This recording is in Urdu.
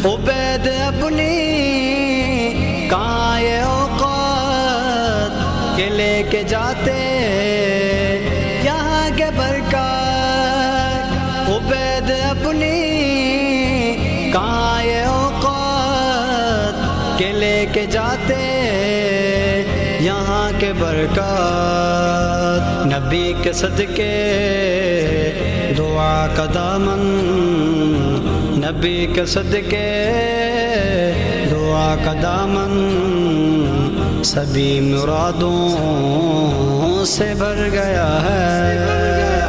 عبید اپنی کہاں یہ اوقات کہ لے کے جاتے یہاں کے برکات، عبید اپنی کہاں یہ اوقات کہ لے کے جاتے یہاں کے برکات، نبی کے صدقے دعا کا دامن، نبی کے صدقے دعا کا دامن سبھی مرادوں سے بھر گیا ہے۔